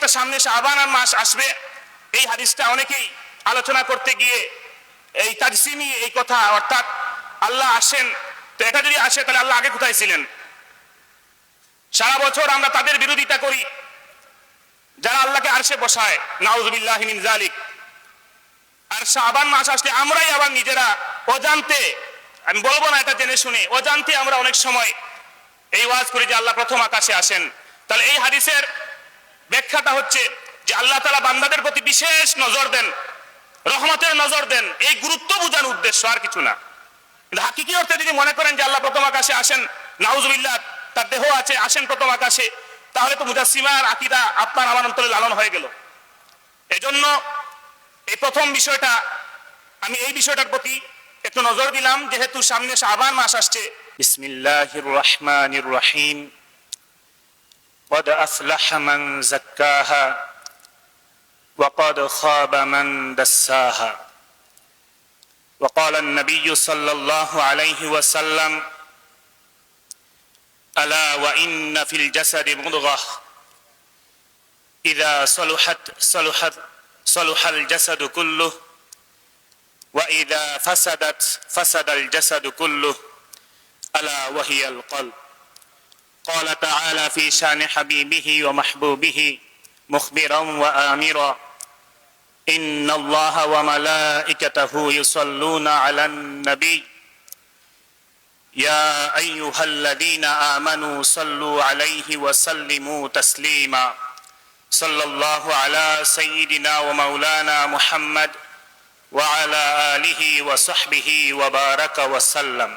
একটা সামনে শাবান মাস আসবে, এই হাদিসটা অনেকেই আলোচনা করতে গিয়ে এই তাজসিমি এই কথা, অর্থাৎ আল্লাহ আসেন, তো এটা যদি আসে তাহলে আল্লাহ আগে কোথায় ছিলেন? সারা বছর আমরা তাদের বিরোধিতা করি যারা আল্লাহকে আরশে বসায়, নাউযুবিল্লাহি মিন যালিক। আর শাবান মাস আসলে আমরাই আবার নিজেরা অজান্তে, আমি বলবো না এটা জেনে শুনে, অজান্তে আমরা অনেক সময় এই ওয়াজ করি যে আল্লাহ প্রথম আকাশে আসেন। তাহলে এই হাদিসের ব্যাখ্যাটা হচ্ছে যে আল্লাহ তাআলা বান্দাদের প্রতি বিশেষ নজর দেন, রহমতের নজর দেন, এই গুরুত্ব বোঝানোর উদ্দেশ্য, আর কিছু না। কিন্তু হাকিকি অর্থে যদি মনে করেন যে আল্লাহ প্রথম আকাশে আসেন, নাউযুবিল্লাহ, তার দেহ আছে, আসেন প্রথম আকাশে, তাহলে তো মুজাসসিমার আকীদা আপনার আমার অন্তরে লালন হয়ে গেল। এজন্য এই প্রথম বিষয়টা, আমি এই বিষয়টার প্রতি একটু নজর দিলাম, যেহেতু সামনে শাবান মাস আসছে। বিসমিল্লাহির রহমানির রহিম। قد أفلح من زكاها وقد خاب من دساها وقال النبي صلى الله عليه وسلم ألا وإن في الجسد مضغة إذا صلح الجسد كله وإذا فسدت فسد الجسد كله ألا وهي القلب قال تعالى في شان حبيبه ومحبوبه مخبرا وآمرا إن الله وملائكته يصلون على النبي يا أيها الذين آمنوا صلوا عليه وسلموا تسليما صلى الله على سيدنا ومولانا محمد وعلى آله وصحبه وبارك وسلم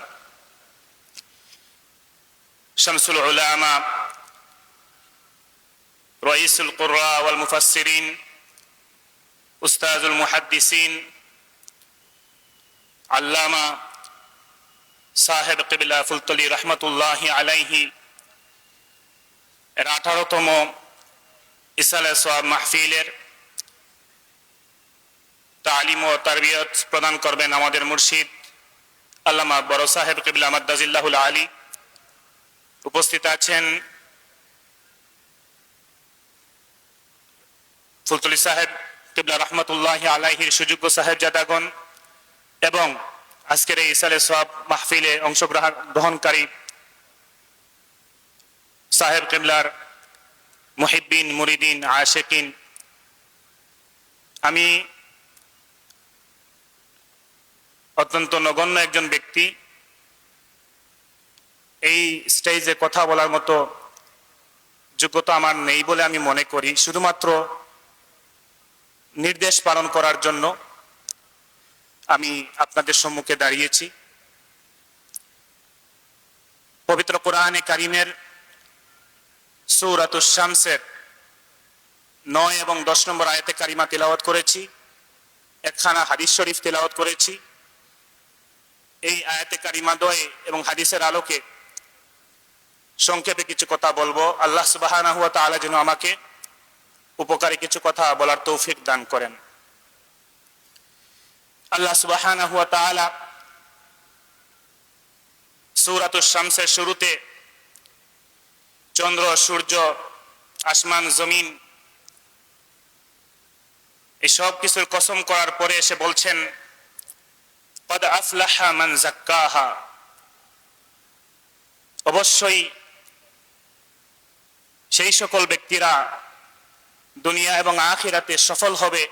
شمس العلماء رئيس القراء والمفسرين أستاذ المحدثين علامة সাহেব কিবলা ফুলতলি রহমতুল্লাহি আলাইহি এর 18তম ইসালে সওয়াব মাহফিলের তালিম ও তারবিয়ত প্রদান করবেন আমাদের মুর্শিদ আল্লামা বড় সাহেব কিবলা মাদ্দাজিল্লাহুল আলী। উপস্থিত আছেন ফুলতলি সাহেব কিবলা রহমতুল্লাহি আলাইহির সুযোগ্য সাহেবজাদাগণ এবং আজকের এই ইসালে সওয়াব মাহফিলে অংশগ্রহণকারী সাহেব কিবলার মুহিব্বিন, মুরিদিন, আশিকিন। আমি অত্যন্ত নগণ্য একজন ব্যক্তি, এই স্টেজে কথা বলার মতো যোগ্যতা আমার নেই বলে আমি মনে করি। শুধুমাত্র নির্দেশ পালন করার জন্য আমি আপনাদের সম্মুখে দাঁড়িয়েছি। পবিত্র কোরআনে কারিমের সূরাতুশ শামসের 9 এবং 10 নম্বর আয়াতে কারিমা তিলাওয়াত করেছি, একখানা হাদিস শরীফ তিলাওয়াত করেছি। এই আয়াতে কারিমা দ্বয় এবং হাদিসের আলোকে সংক্ষেপে কিছু কথা বলবো। আল্লাহ সুবহানাহু ওয়া তাআলা যেন আমাকে উপকারী কিছু কথা বলার তৌফিক দান করেন। আল্লাহ সুবহানাহু ওয়া তাআলা সূরাতুশ শামসের শুরুতে চন্দ্র, সূর্য, আসমান, জমিন এই সব কিছুর কসম করার পরে এসে বলছেন কদ আফলাহা মান যাক্কাহা, অবশ্যই সেই সকল ব্যক্তিরা দুনিয়া এবং আখিরাতে সফল হবে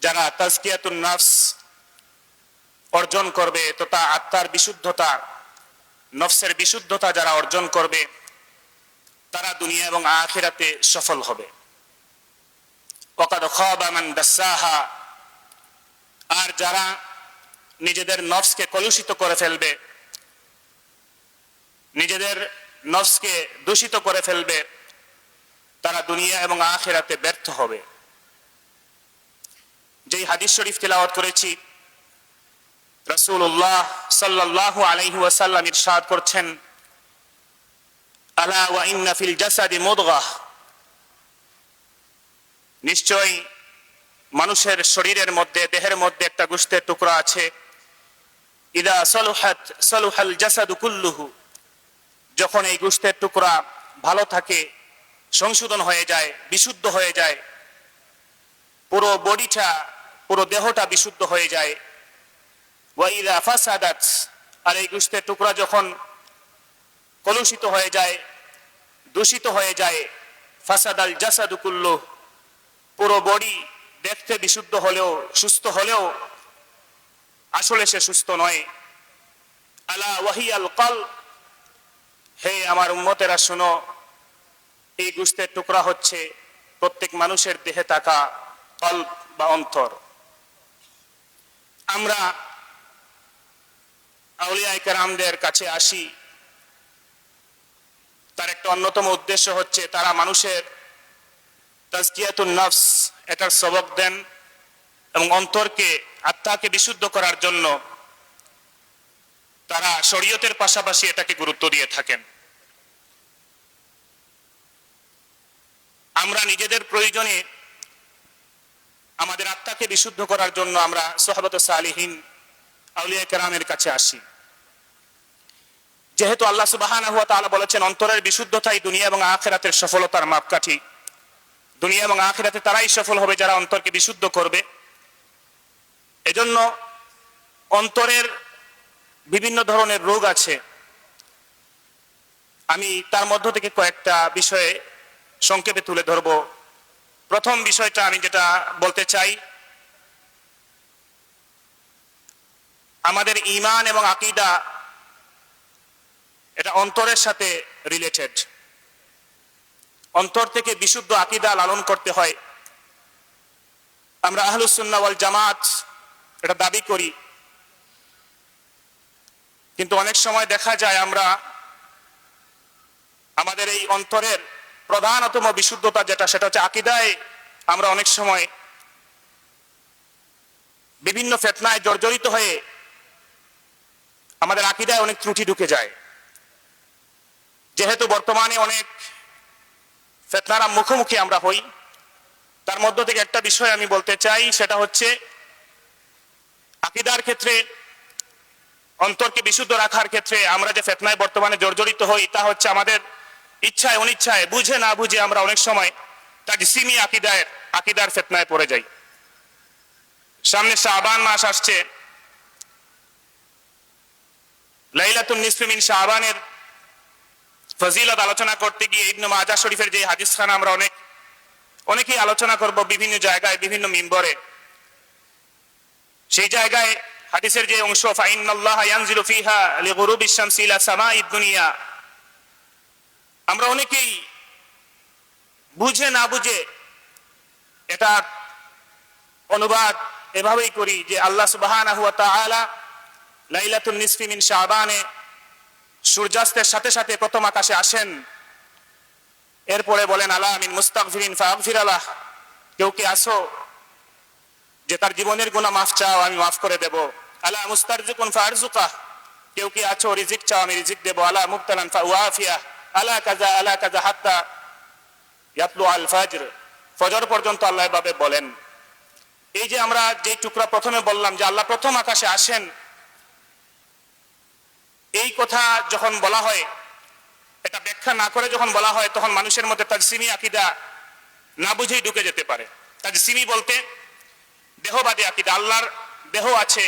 যারা তাজকিয়াতুন নফস অর্জন করবে, তথা আত্মার বিশুদ্ধতা, নফসের বিশুদ্ধতা যারা অর্জন করবে তারা দুনিয়া এবং আখিরাতে সফল হবে। ওয়াকাদ খাবা মান দাসাহা, আর যারা নিজেদের নফসকে কলুষিত করে ফেলবে, নিজেদের নফসকে দূষিত করে ফেলবে, তারা দুনিয়া এবং আখিরাতে ব্যর্থ হবে। যেই হাদিস শরীফ তিলাওয়াত করেছি, রাসূলুল্লাহ সাল্লাল্লাহু আলাইহি ওয়াসাল্লাম ইরশাদ করছেন আলা ওয়া ইন্না ফিল জাসাদি মুদগাহ, নিশ্চয়ই মানুষের শরীরের মধ্যে, দেহের মধ্যে একটা গোশতের টুকরা আছে। ইদা সালুহাত সালুহাল জাসাদু কুল্লুহু, যখন এই গোশতের টুকরা ভালো থাকে সংশোধন হয়ে যায়, বিশুদ্ধ হয়ে যায়, পুরো বডিটা, পুরো দেহটা বিশুদ্ধ হয়ে যায়। ওয়াইদা ফাসাদাত, আর এই গোশতের টুকরা যখন কলুষিত হয়ে যায়, দূষিত হয়ে যায়, ফাসাদাল জাসাদু কুল্লু, পুরো বডি দেখতে বিশুদ্ধ হলেও, সুস্থ হলেও আসলে সে সুস্থ নয়। আলা ওয়াহিয়াল কলব, হে আমার উম্মতেরা শোনো, এই গোশতের টুকরা হচ্ছে প্রত্যেক মানুষের দেহে থাকা কলব বা অন্তর। আমরা আউলিয়ায়ে কেরামদের কাছে আসি, তার একটা অন্যতম উদ্দেশ্য হচ্ছে তারা মানুষের তাজকিয়াতুন নফস এটার সবক দেন এবং অন্তরকে, আত্মাকে বিশুদ্ধ করার জন্য তারা শরীয়তের পাশাপাশি এটাকে গুরুত্ব দিয়ে থাকেন। আমরা নিজেদের প্রয়োজনে আমাদের আত্মাকে বিশুদ্ধ করার জন্য আমরা সোহবত সালিহিন আউলিয়া কেরামের কাছে আসি। যেহেতু আল্লাহ সুবহানাহু ওয়া তাআলা বলেছেন অন্তরের বিশুদ্ধতাই দুনিয়া এবং আখিরাতের সফলতার মাপকাঠি, দুনিয়া এবং আখিরাতে তারাই সফল হবে যারা অন্তরকে বিশুদ্ধ করবে। এজন্য অন্তরের বিভিন্ন ধরনের রোগ আছে, আমি তার মধ্য থেকে কয়েকটা বিষয়ে সংক্ষেপে তুলে ধরব। প্রথম বিষয়টা আমি যেটা বলতে চাই, আমাদের ঈমান এবং আকীদা এটা অন্তরের সাথে রিলেটেড। অন্তর থেকে বিশুদ্ধ আকীদা লালন করতে হয়। আমরা আহলুস সুন্নাহ ওয়াল জামাত এটা দাবি করি, কিন্তু অনেক সময় দেখা যায় আমরা আমাদের এই অন্তরের প্রধানতম বিশুদ্ধতা যেটা, সেটা হচ্ছে আকীদায় আমরা অনেক সময় বিভিন্ন ফিতনায় জর্জরিত হয়ে আমাদের আকীদায় অনেক ত্রুটি ঢুকে যায়। যেহেতু বর্তমানে অনেক ফিতনার মুখোমুখি আমরা হই, তার মধ্য থেকে একটা বিষয় আমি বলতে চাই, সেটা হচ্ছে আকীদার ক্ষেত্রে, অন্তরকে বিশুদ্ধ রাখার ক্ষেত্রে আমরা যে ফিতনায় বর্তমানে জর্জরিত হই, তা হচ্ছে আমাদের ইচ্ছায় অনিচ্ছায়, বুঝে না বুঝে আমরা অনেক সময় তাজসিমি আকীদার ফিতনায় পড়ে যাই। সামনে শাবান মাস আসছে, লাইলাতুন নিসফি মিন শাবানের ফজিলত আলোচনা করতে গিয়ে ইবনে মাজাহ শরীফের যে হাদিসখানা আমরা অনেকেই আলোচনা করব বিভিন্ন জায়গায়, বিভিন্ন মিম্বরে। সেই জায়গায় হাদিসের যে অংশ, ফাইন্নাল্লাহা ইয়ানজিলু ফিহা লিগুরুবিশ শামসি ইলা সামাঈদ দুনিয়া, আমরা অনেকেই বুঝে না বুঝে এটা অনুবাদ এভাবেই করি যে আল্লাহ সুবহানাহু ওয়া তাআলা লাইলাতুন নিসফি মিন শাবানে সূর্যাস্তের সাথে সাথে প্রথম আকাশে আসেন, এরপরে বলেন আলা মিন মুস্তাগফিরিন ফাগফির লাহ, কেউ কি আসো যে তার জীবনের গুনাহ মাফ চাও, আমি মাফ করে দেব। আলা মুস্তারজিকুন ফারজুকাহ, কেউ কি আছো রিজিক চাও, আমি রিজিক দেব। আলা মুবতালান ফাওয়াফিয়া, আলা কাযা হাত্তা ইয়াতলু আল ফাজর, ফজর পর্যন্ত আল্লাহ এভাবে বলেন। এই যে আমরা যে টুকরা প্রথমে বললাম যে আল্লাহ প্রথম আকাশে আসেন, এই কথা যখন বলা হয়, এটা ব্যাখ্যা না করে যখন বলা হয়, তখন মানুষের মধ্যে তাজসিমি আকীদা না বুঝেই ঢুকে যেতে পারে। তাজসিমি বলতে দেহবাদী আকীদা, আল্লাহর দেহ আছে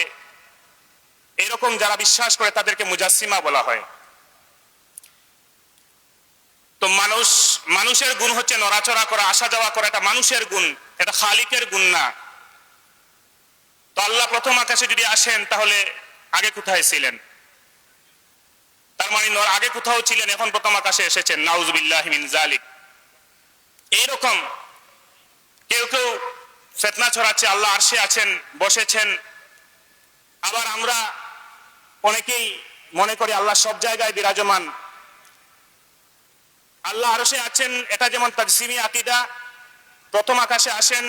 এরকম যারা বিশ্বাস করে তাদেরকে মুজাসসিমা বলা হয়। তো মানুষের গুণ হচ্ছে নড়াচড়া করা, আসা যাওয়া করা, এটা মানুষের গুণ, এটা খালিকের গুণ না। তো আল্লাহ প্রথম আকাশে যদি আসেন, তাহলে আগে কোথায় ছিলেন? তার মানে আগে কোথাও ছিলেন, এখন প্রথম আকাশে এসেছেন। নাউজুবিল্লাহি মিন যালিক। এইরকম কেউ কেউ ফিতনা ছড়াচ্ছে, আল্লাহ আরশে আছেন, বসেছেন। আবার আমরা অনেকেই মনে করি আল্লাহ সব জায়গায় বিরাজমান। আল্লাহ আরশে আছেন, এটা যেমন তাজসিমি আকীদা, প্রথম আকাশে আসেন,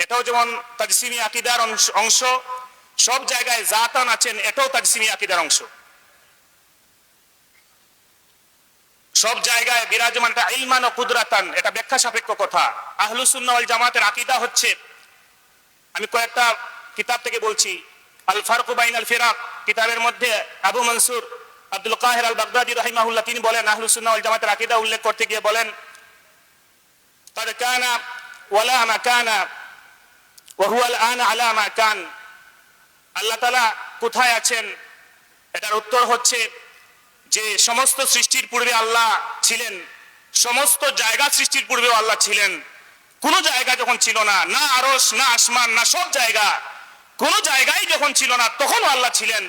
এটাও যেমন তাজসিমি আকীদার অংশ, সব জায়গায় জাতান আছেন, এটাও তাজসিমি আকীদার অংশ। সব জায়গায় বিরাজমান, এটা ইলমান ও কুদরাতান, এটা ব্যাখ্যা সাপেক্ষ কথা। আহলুস সুন্নাহ ওয়াল জামাতের আকীদা হচ্ছে, আমি কয়েকটা কিতাব থেকে বলছি, আল ফারকু বাইনাল ফিরাক কিতাবের মধ্যে আবু মনসুর আব্দুল কাহির আল বাগদাদি রাহিমাহুল্লাহ তিনি বলেন, আহলুস সুন্নাহ ওয়াল জামাতের আকীদা উল্লেখ করতে গিয়ে বলেন, লাকাদ কানা ওয়ালা মাকানা ওয়া হুয়া আল-আন আলা মা কান। আল্লাহ তাআলা কোথায় আছেন? এটার উত্তর হচ্ছে যে সমস্ত সৃষ্টির পূর্বে আল্লাহ ছিলেন, সমস্ত জায়গা সৃষ্টির পূর্বেও আল্লাহ ছিলেন। কোনো জায়গা যখন ছিল না, না আরশ, না আসমান, না সব জায়গা, কোনো জায়গায় যখন ছিল না তখনও আল্লাহ ছিলেন।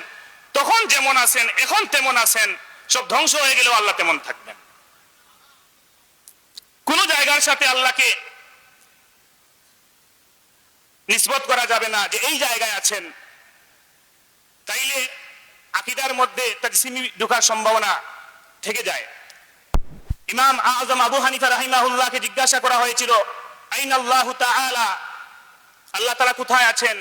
তখন যেমন আছেন এখন তেমন আছেন, সব ধ্বংস হয়ে গেলেও আল্লাহ তেমন থাকবেন। কোন জায়গার সাথে আল্লাহকে নিসবত করা যাবে না যে এই জায়গায় আছেন, তাইলে আকীদার মধ্যে তাজসিমি ঢোকার সম্ভাবনা থেকে যায়। ইমাম আযম আবু হানিফা রাহিমাহুল্লাহকে জিজ্ঞাসা করা হয়েছিল আইনাল্লাহু তাআলা, আল্লাহ তাআলা কোথায় আছেন?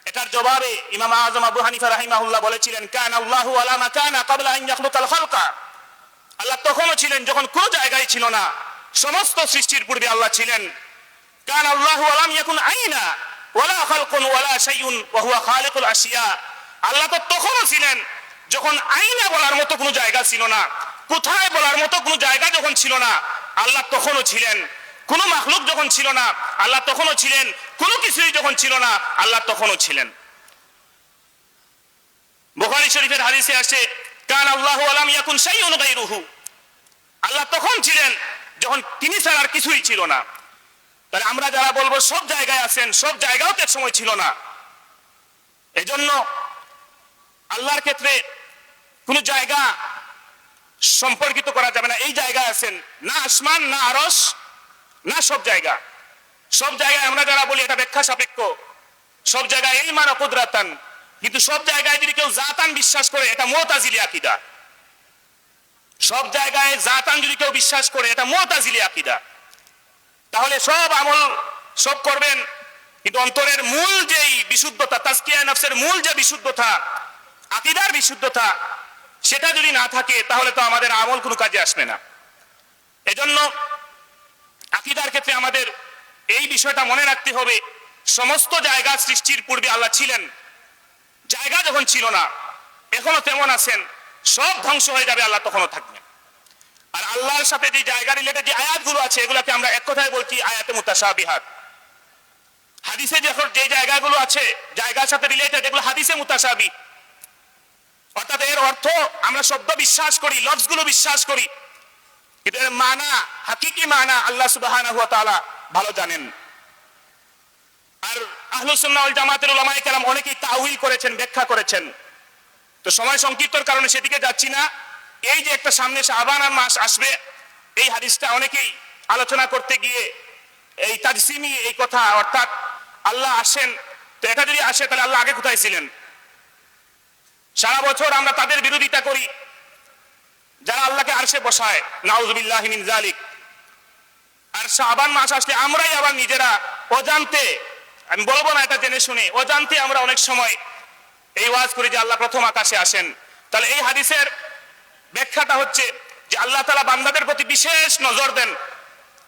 এটার জবাবে ইমাম আযম আবু হানিফা রাহিমাহুল্লাহ বলেছিলেন কানাল্লাহু আলা মাকানা ক্বাবলা আন ইয়াখলুকাল খালকা। আল্লাহ তখনও ছিলেন যখন কোনো জায়গায় ছিল না, সমস্ত সৃষ্টির পূর্বে আল্লাহ ছিলেন। কানাল্লাহু আলাম ইয়াকুন আইনা ওয়ালা খালকুন ওয়ালা শাইউন ওয়া হুয়া খালিকুল আশিয়া। আল্লাহ তো তখনও ছিলেন যখন আইনা বলার মতো কোনো জায়গা ছিল না, কোথায় বলার মতো কোনো জায়গা যখন ছিল না, আল্লাহ তখনও ছিলেন। কোন মাখলুক যখন ছিল না, আল্লাহ তখনও ছিলেন। কোনো কিছুই যখন ছিল না, আল্লাহ তখনও ছিলেন। বুখারী শরীফের হাদিসে আসে কানাল্লাহু আলাম ইয়াকুন শাইউন গায়রুহু। আল্লাহ তখন ছিলেন যখন তিনি ছাড়া আর কিছুই ছিল না। তাহলে আমরা যারা বলবো সব জায়গায় আছেন, সব জায়গাও তো এক সময় ছিল না। এজন্য আল্লাহর ক্ষেত্রে কোন জায়গা সম্পর্কিত করা যাবে না। এই জায়গায় আছেন, না আসমান, না আরশ, না সব জায়গা। সব জায়গায় আমরা যারা বলি এটা ব্যাখ্যা সাপেক্ষ, সব জায়গায় ইলমান ও কুদরাতান, কিন্তু সব জায়গায় যদি কেউ জাতান বিশ্বাস করে এটা মুতাজিলি আকীদা। সব জায়গায় জাতান যদি কেউ বিশ্বাস করে এটা মুতাজিলি আকীদা। তাহলে সব আমল সব করবেন, কিন্তু অন্তরের মূল যেই বিশুদ্ধতা, তাজকিয়া নফসের মূল যে বিশুদ্ধতা, আকীদার বিশুদ্ধতা, সেটা যদি না থাকে তাহলে তো আমাদের আমল কোনো কাজে আসবে না। এজন্য আকীদার ক্ষেত্রে আমাদের এই বিষয়টা মনে রাখতে হবে, সমস্ত জায়গা সৃষ্টির পূর্বে আল্লাহ ছিলেন। জায়গা যখন ছিল না, এখনো তেমন আছেন, সব ধ্বংস হয়ে যাবে, আল্লাহ তখনও থাকবেন। আর আল্লাহর সাথে যে জায়গা রিলেটেড যে আয়াতগুলো আছে এগুলোকে আমরা এক কথায় বলছি আয়াতে মুতাশাবিহাত। হাদিসে যখন যে জায়গাগুলো আছে জায়গার সাথে রিলেটেড, এগুলো হাদিসে মুতাশাবি, অর্থাৎ এর অর্থ আমরা শব্দ বিশ্বাস করি, লফজগুলো বিশ্বাস করি, কিন্তু এর মানা, হাকিকি মানা আল্লাহ সুবহানাহু ওয়া তাআলা ভালো জানেন। আর আহলুস সুন্নাহ ওয়াল জামাতের উলামায়ে কেরাম অনেকেই তাউইল করেছেন, ব্যাখ্যা করেছেন। তো সময় সংক্ষিপ্তর কারণে সেদিকে যাচ্ছি না। এই যে একটা সামনে শাবান মাস আসবে, এই হাদিসটা অনেকেই আলোচনা করতে গিয়ে এই তাজসিমি এই কথা, অর্থাৎ আল্লাহ আসেন, তো এটা যদি আসে তাহলে আল্লাহ আগে কোথায় ছিলেন? সারা বছর আমরা তাদের বিরোধিতা করি যারা আল্লাহকে আরশে বসায়, নাউযুবিল্লাহি মিন যালিক। আর শাবান মাস আসলে আমরাই আবার নিজেরা অজান্তে, আমি বলবো না এটা জেনে শুনে, অজান্তে আমরা অনেক সময় এই ওয়াজ করি যে আল্লাহ প্রথম আকাশে আসেন। তাহলে এই হাদিসের ব্যাখ্যাটা হচ্ছে যে আল্লাহ তাআলা বান্দাদের প্রতি বিশেষ নজর দেন,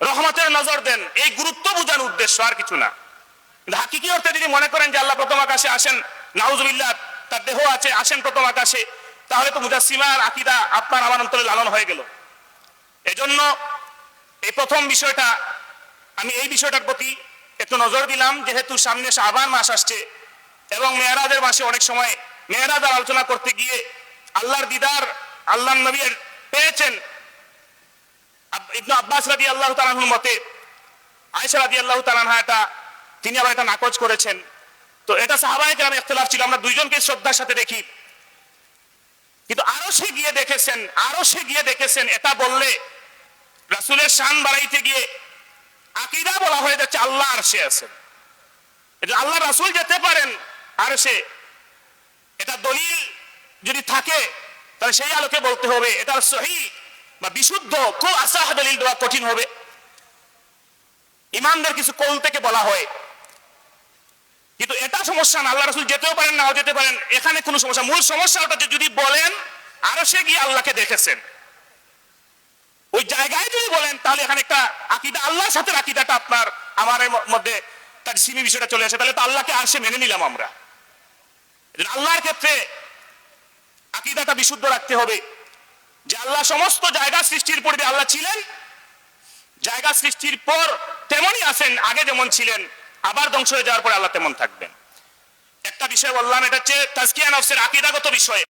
রহমতের নজর দেন, এই গুরুত্ব বোঝানোর উদ্দেশ্য, আর কিছু না। কিন্তু হাকিকি অর্থে যদি মনে করেন যে আল্লাহ প্রথম আকাশে আসেন, নাউযুবিল্লাহ, তার দেহ আছে, আসেন প্রথম আকাশে, তাহলে তো মুজাসসিমার আকীদা আপনার আমার অন্তরে লালন হয়ে গেল। এজন্য এই প্রথম বিষয়টা, আমি এই বিষয়টার প্রতি একটু নজর দিলাম, যেহেতু সামনে শাবান মাস আসছে এবং মেরাজের মাসে অনেক সময় মেরাজের আলোচনা করতে গিয়ে আল্লাহর দিদার আল্লাহর নবী পেয়েছেন। ইবনে আব্বাস রাদিয়াল্লাহু তাআলা আনহুর মতে আয়েশা রাদিয়াল্লাহু তাআলা আনহা এটা তিনি আবার এটা নাকচ করেছেন। তো এটা সাহাবায়ে কেরামের ইখতিলাফ ছিল, আমরা দুইজনকে শ্রদ্ধার সাথে দেখি। কিন্তু আরশে গিয়ে দেখেছেন, আরশে গিয়ে দেখেছেন, এটা বললে রাসূলের শান বাড়াইতে গিয়ে আকীদা বলা হয়ে যাচ্ছে আল্লাহ আরশে আছেন। এটা আল্লাহ রাসূল যেতে পারেন আরশে, এটা দলিল যদি থাকে তাহলে সেই আলোকে বলতে হবে, এটা সহিহ বা বিশুদ্ধ, খুব আসাহ দলিল দেওয়া কঠিন হবে। ইমামদের কিছু কৌল থেকে বলা হয়, কিন্তু এটা সমস্যা না, আল্লাহ রাসূল যেতেও পারেন, নাও যেতে পারেন, এখানে কোনো সমস্যা। মূল সমস্যা ওটা যদি বলেন আরশে গিয়ে আল্লাহকে দেখেছেন, ওই জায়গায় যদি বলেন, তাহলে এখানে একটা আকীদা, আল্লাহর সাথে আকীদাটা আপনার আমার মধ্যে তাজসিমি বিষয়টা চলে আসে, তাহলে তো আল্লাহকে আরশে মেনে নিলাম আমরা। আল্লাহর ক্ষেত্রে আকীদাটা বিশুদ্ধ রাখতে হবে যে আল্লাহ সমস্ত জায়গা সৃষ্টির পূর্বে আল্লাহ ছিলেন, জায়গা সৃষ্টির পর তেমনই আছেন, আগে যেমন ছিলেন, আবার ধ্বংস হয়ে যাওয়ার পর আল্লাহ তেমন থাকবেন। একটা বিষয় বললাম, এটা হচ্ছে তাজকিয়া নফসের আকীদাগত বিষয়।